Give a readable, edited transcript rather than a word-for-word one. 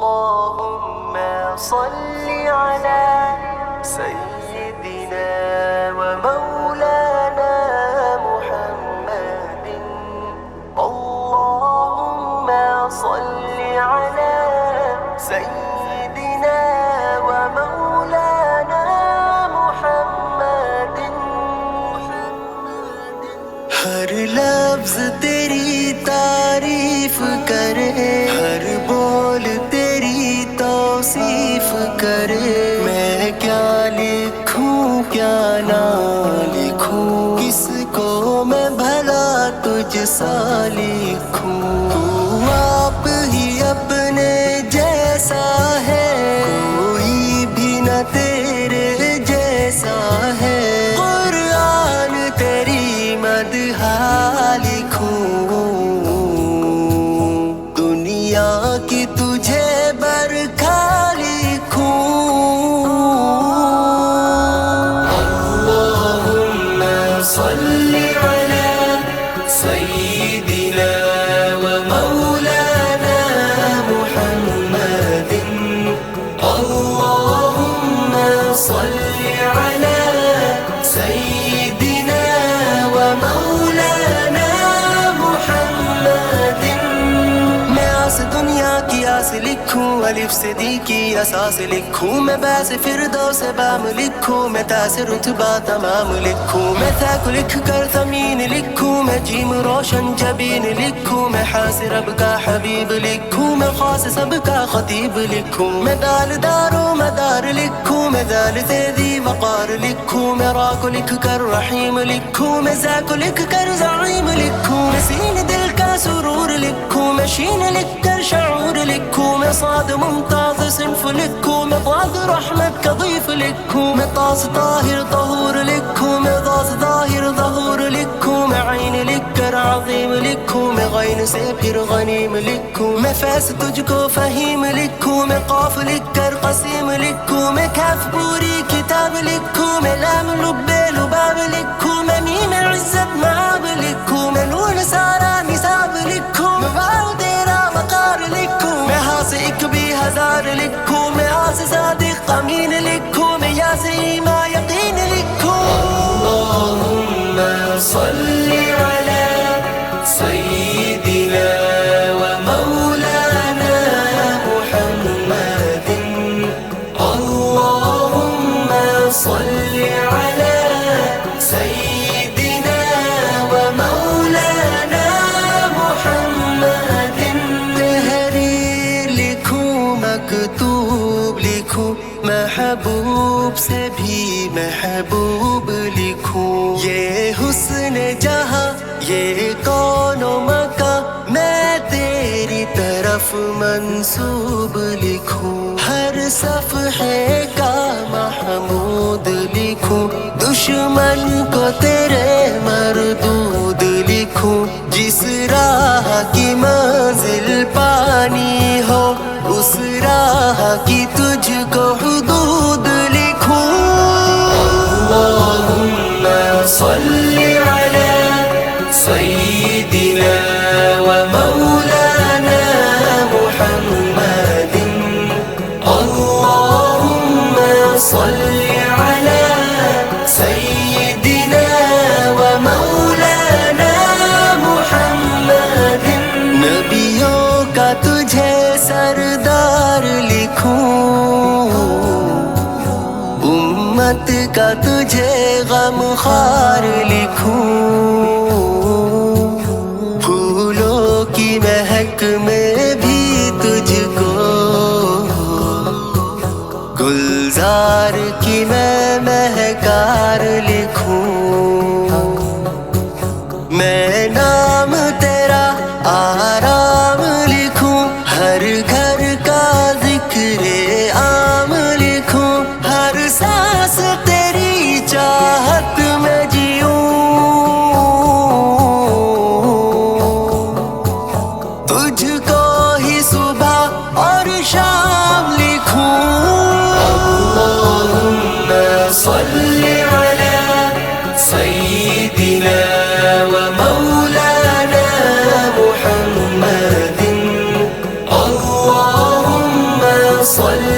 اللهم صل على سيدنا ومولانا محمد. اللهم صل على سيدنا ومولانا محمد. ہر لفظ تیری تعریف کرے، ہر بول تیری توصیف کرے. میں کیا لکھوں کیا نہ لکھوں، کس کو میں بھلا تجھ سا لکھوں. تو آپ ہی اپنے جیسا ہے، کوئی بھی نہ تیرے جیسا ہے. قرآن تیری مدح لکھوں، دنیا کی تجھے برکھا لکھوں. اللہم صل علی سیدنا ومولانا محمد. اللہم صل علی سیدنا ومولانا محمد. میں آس دنیا کی آس لکھوں، الف سے دی کی اساس لکھوں. میں باس فردوس بام لکھوں، میں تا سے رتبہ تمام لکھوں. میں تا کو لکھ کر تمین لکھوں، میں جیم روشن جبین لکھوں. میں حاس رب کا حبیب لکھوں، میں خاص سب کا خطیب لکھوں. میں دال دارو مدار لکھوں، میں دال تیدی وقار لکھوں. میں را کو لکھ کر رحیم لکھوں، میں زا کو لکھ کر زعیم لکھوں. میں سین دل کا سرور لکھوں، میں شین لکھ کر شعور لکھوں. میں صاد ممتاز صنف لکھوں، میں ضاد رحمت کا ضیف لکھوں. میں طاس طاہر طہور لکھوں، میں ضاس ظاہر ظہور لکھوں. میں عین لکھ کر عظیم لکھوں، میں غین سے پھر غنیم لکھوں. میں فیض تجھ کو فہیم لکھوں، میں قاف لکھ کر قسیم لکھوں. میں کاف پوری کتاب لکھوں، میں لام لب لباب لکھوں. میں میم عزت معاب لکھوں، میں نون سارا نصاب لکھوں. میں واو تیرا وقار لکھوں، میں ہاں سے ایک بھی ہزار لکھوں. میں آس صادق امین لکھوں، میں یا سے ایمان یقین لکھوں. اللہم صل علی سیدنا ومولانا محمد. اللہم صل علی سیدنا ومولانا محمد. تحریر لکھوں، مکتوب لکھوں، محبوب سے بھی محبوب لکھوں. یہ حسن جہاں، یہ کون و مکاں، میں تیری طرف منسوب لکھوں. ہر صفحے کا محمود لکھوں، دشمن کو تیرے مردود لکھوں. جس راہ کی منزل پانی ہو، اس راہ کی تجھ کو حدود لکھوں. اللہم صل علی سیدنا ومولانا محمد. اللہم صل علی سیدنا ومولانا محمد. نبیوں کا تجھے سردار لکھوں، امت کا تجھے غم خوار لکھوں. پھولوں کی مہک میں بھی تجھ کو، گلزار کی میں مہکار لکھوں. میں نام تیرا آرام لکھوں، ہر گھر کا ذکر عام لکھوں. ہر سانس تیری چاہت میں جیوں، تجھ کو ہی صبح اور شام لکھوں. اللہم صل علی سیدنا ومولانا صل